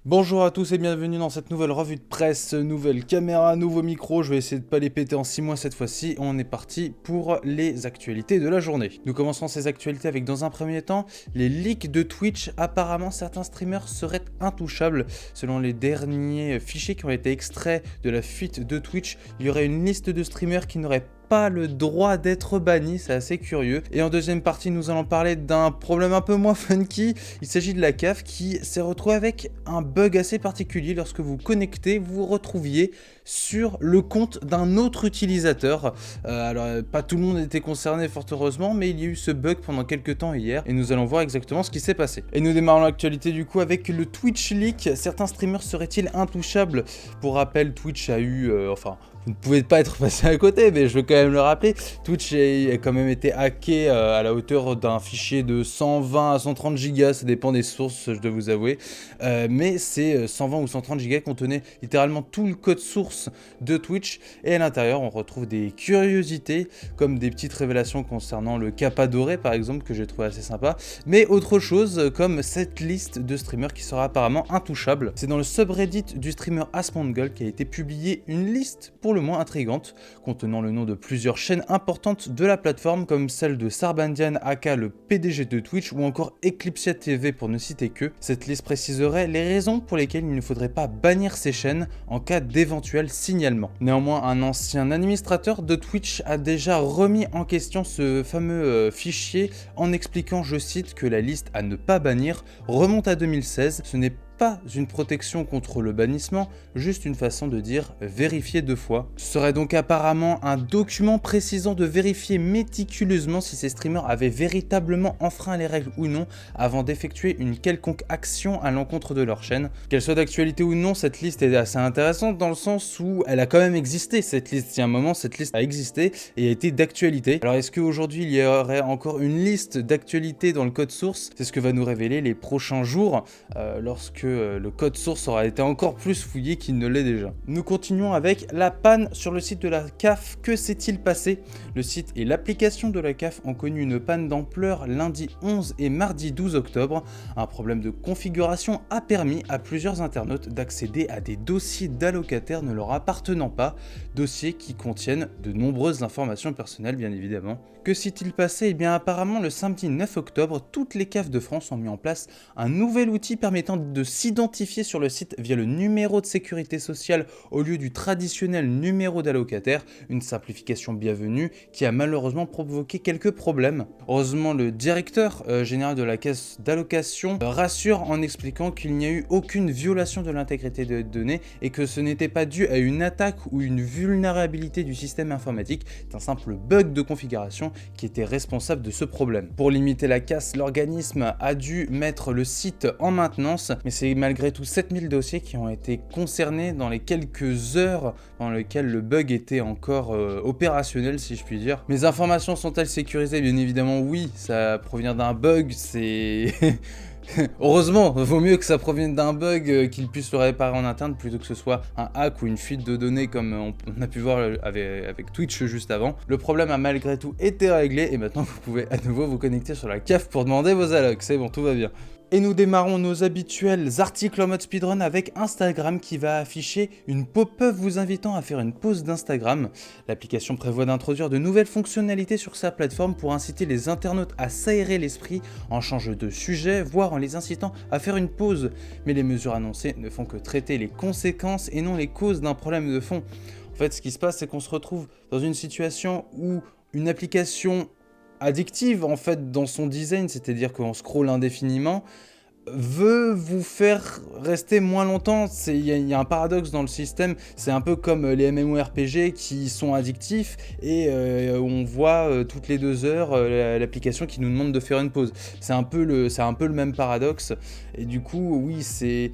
Bonjour à tous et bienvenue dans cette nouvelle revue de presse, nouvelle caméra, nouveau micro, je vais essayer de pas les péter en 6 mois cette fois-ci, on est parti pour les actualités de la journée. Nous commençons ces actualités avec dans un premier temps, les leaks de Twitch. Apparemment certains streamers seraient intouchables. Selon les derniers fichiers qui ont été extraits de la fuite de Twitch, il y aurait une liste de streamers qui n'auraient pas le droit d'être banni, c'est assez curieux. Et en deuxième partie, nous allons parler d'un problème un peu moins funky. Il s'agit de la CAF qui s'est retrouvée avec un bug assez particulier. Lorsque vous connectez, vous vous retrouviez sur le compte d'un autre utilisateur. Alors, pas tout le monde était concerné fort heureusement, mais il y a eu ce bug pendant quelques temps hier. Et nous allons voir exactement ce qui s'est passé. Et nous démarrons l'actualité du coup avec le Twitch leak. Certains streamers seraient-ils intouchables? Pour rappel, Twitch a eu... vous ne pouvez pas être passé à côté, mais je veux quand même le rappeler. Twitch a quand même été hacké à la hauteur d'un fichier de 120 à 130 gigas, ça dépend des sources, je dois vous avouer. Mais ces 120 ou 130 gigas contenaient littéralement tout le code source de Twitch. Et à l'intérieur, on retrouve des curiosités, comme des petites révélations concernant le Kappa doré, par exemple, que j'ai trouvé assez sympa. Mais autre chose, comme cette liste de streamers qui sera apparemment intouchable. C'est dans le subreddit du streamer Asmongold qui a été publié une liste pour le moins intrigante, contenant le nom de plusieurs chaînes importantes de la plateforme comme celle de Sarbandian aka le PDG de Twitch ou encore Eclipsia TV pour ne citer que. Cette liste préciserait les raisons pour lesquelles il ne faudrait pas bannir ces chaînes en cas d'éventuel signalement. Néanmoins, un ancien administrateur de Twitch a déjà remis en question ce fameux fichier en expliquant, je cite, que la liste à ne pas bannir remonte à 2016, ce n'est pas une protection contre le bannissement, juste une façon de dire vérifier 2 fois. Ce serait donc apparemment un document précisant de vérifier méticuleusement si ces streamers avaient véritablement enfreint les règles ou non avant d'effectuer une quelconque action à l'encontre de leur chaîne. Qu'elle soit d'actualité ou non, cette liste est assez intéressante dans le sens où elle a quand même existé, cette liste. Il y a un moment, cette liste a existé et a été d'actualité. Alors est-ce qu'aujourd'hui il y aurait encore une liste d'actualité dans le code source? C'est ce que va nous révéler les prochains jours lorsque le code source aura été encore plus fouillé qu'il ne l'est déjà. Nous continuons avec la panne sur le site de la CAF. Que s'est-il passé? Le site et l'application de la CAF ont connu une panne d'ampleur lundi 11 et mardi 12 octobre. Un problème de configuration a permis à plusieurs internautes d'accéder à des dossiers d'allocataires ne leur appartenant pas, dossiers qui contiennent de nombreuses informations personnelles bien évidemment. Que s'est-il passé? Eh bien apparemment le samedi 9 octobre, toutes les CAF de France ont mis en place un nouvel outil permettant de s'identifier sur le site via le numéro de sécurité sociale au lieu du traditionnel numéro d'allocataire, une simplification bienvenue qui a malheureusement provoqué quelques problèmes. Heureusement, le directeur général de la caisse d'allocation rassure en expliquant qu'il n'y a eu aucune violation de l'intégrité des données et que ce n'était pas dû à une attaque ou une vulnérabilité du système informatique, c'est un simple bug de configuration qui était responsable de ce problème. Pour limiter la casse, l'organisme a dû mettre le site en maintenance, mais c'est malgré tout 7000 dossiers qui ont été concernés dans les quelques heures dans lesquelles le bug était encore opérationnel, si je puis dire. Mes informations sont-elles sécurisées? Bien évidemment oui, ça provient d'un bug, c'est... Heureusement, vaut mieux que ça provienne d'un bug qu'il puisse le réparer en interne plutôt que ce soit un hack ou une fuite de données comme on a pu voir avec Twitch juste avant. Le problème a malgré tout été réglé et maintenant vous pouvez à nouveau vous connecter sur la CAF pour demander vos allocs. C'est bon, tout va bien. Et nous démarrons nos habituels articles en mode speedrun avec Instagram qui va afficher une pop-up vous invitant à faire une pause d'Instagram. L'application prévoit d'introduire de nouvelles fonctionnalités sur sa plateforme pour inciter les internautes à s'aérer l'esprit en changeant de sujet, voire en les incitant à faire une pause. Mais les mesures annoncées ne font que traiter les conséquences et non les causes d'un problème de fond. En fait, ce qui se passe, c'est qu'on se retrouve dans une situation où une application addictive en fait dans son design, c'est-à-dire qu'on scrolle indéfiniment, veut vous faire rester moins longtemps. Il y a un paradoxe dans le système, c'est un peu comme les MMORPG qui sont addictifs et on voit toutes les 2 heures l'application qui nous demande de faire une pause. C'est un peu le même paradoxe et du coup oui c'est...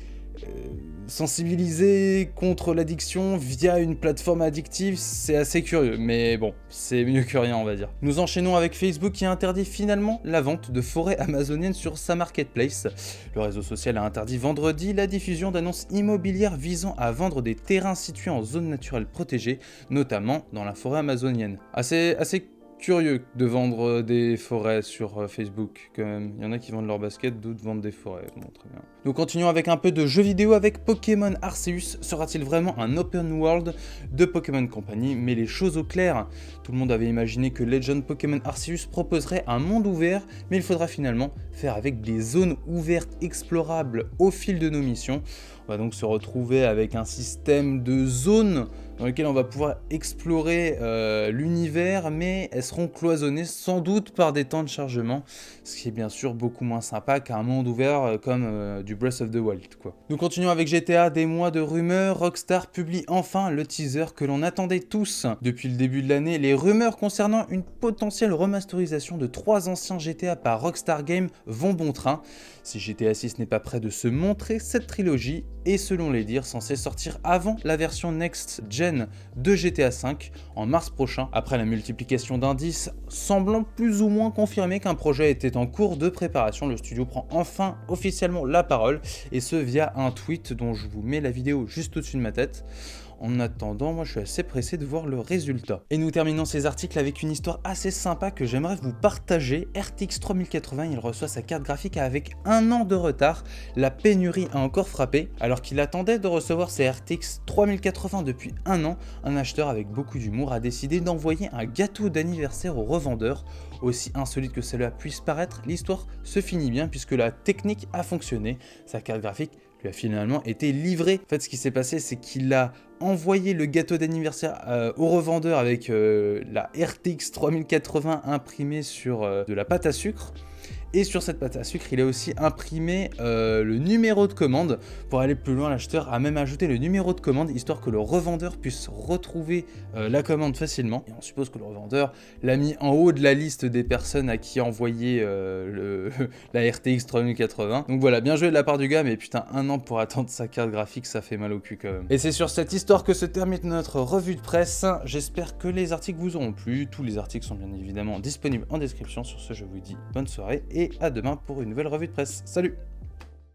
sensibiliser contre l'addiction via une plateforme addictive, c'est assez curieux, mais bon, c'est mieux que rien on va dire. Nous enchaînons avec Facebook qui interdit finalement la vente de forêts amazoniennes sur sa marketplace. Le réseau social a interdit vendredi la diffusion d'annonces immobilières visant à vendre des terrains situés en zone naturelle protégée, notamment dans la forêt amazonienne. Assez curieux de vendre des forêts sur Facebook, quand même. Il y en a qui vendent leur basket, d'autres vendent des forêts. Bon, très bien. Nous continuons avec un peu de jeux vidéo avec Pokémon Arceus. Sera-t-il vraiment un open world de Pokémon Company? Mais les choses au clair. Tout le monde avait imaginé que Legend Pokémon Arceus proposerait un monde ouvert, mais il faudra finalement faire avec des zones ouvertes explorables au fil de nos missions. On va donc se retrouver avec un système de zones dans lesquelles on va pouvoir explorer l'univers, mais elles seront cloisonnées sans doute par des temps de chargement, ce qui est bien sûr beaucoup moins sympa qu'un monde ouvert comme du Breath of the Wild, quoi. Nous continuons avec GTA, des mois de rumeurs. Rockstar publie enfin le teaser que l'on attendait tous depuis le début de l'année. Les rumeurs concernant une potentielle remasterisation de 3 anciens GTA par Rockstar Games vont bon train. Si GTA 6 n'est pas prêt de se montrer, cette trilogie est selon les dires censée sortir avant la version Next Gen de GTA 5 en mars prochain, après la multiplication d'indices semblant plus ou moins confirmer qu'un projet était en cours de préparation. Le studio prend enfin officiellement la parole, et ce via un tweet dont je vous mets la vidéo juste au-dessus de ma tête. En attendant, moi je suis assez pressé de voir le résultat. Et nous terminons ces articles avec une histoire assez sympa que j'aimerais vous partager. RTX 3080, il reçoit sa carte graphique avec 1 an de retard. La pénurie a encore frappé. Alors qu'il attendait de recevoir ses RTX 3080 depuis 1 an, un acheteur avec beaucoup d'humour a décidé d'envoyer un gâteau d'anniversaire au revendeur. Aussi insolite que cela puisse paraître, l'histoire se finit bien puisque la technique a fonctionné. Sa carte graphique lui a finalement été livrée. En fait, ce qui s'est passé, c'est qu'il a envoyé le gâteau d'anniversaire au revendeur avec la RTX 3080 imprimée sur de la pâte à sucre. Et sur cette pâte à sucre, il a aussi imprimé le numéro de commande. Pour aller plus loin, l'acheteur a même ajouté le numéro de commande, histoire que le revendeur puisse retrouver la commande facilement. Et on suppose que le revendeur l'a mis en haut de la liste des personnes à qui envoyer la RTX 3080. Donc voilà, bien joué de la part du gars, mais putain, 1 an pour attendre sa carte graphique, ça fait mal au cul quand même. Et c'est sur cette histoire que se termine notre revue de presse. J'espère que les articles vous auront plu. Tous les articles sont bien évidemment disponibles en description. Sur ce, je vous dis bonne soirée et à demain pour une nouvelle revue de presse. Salut!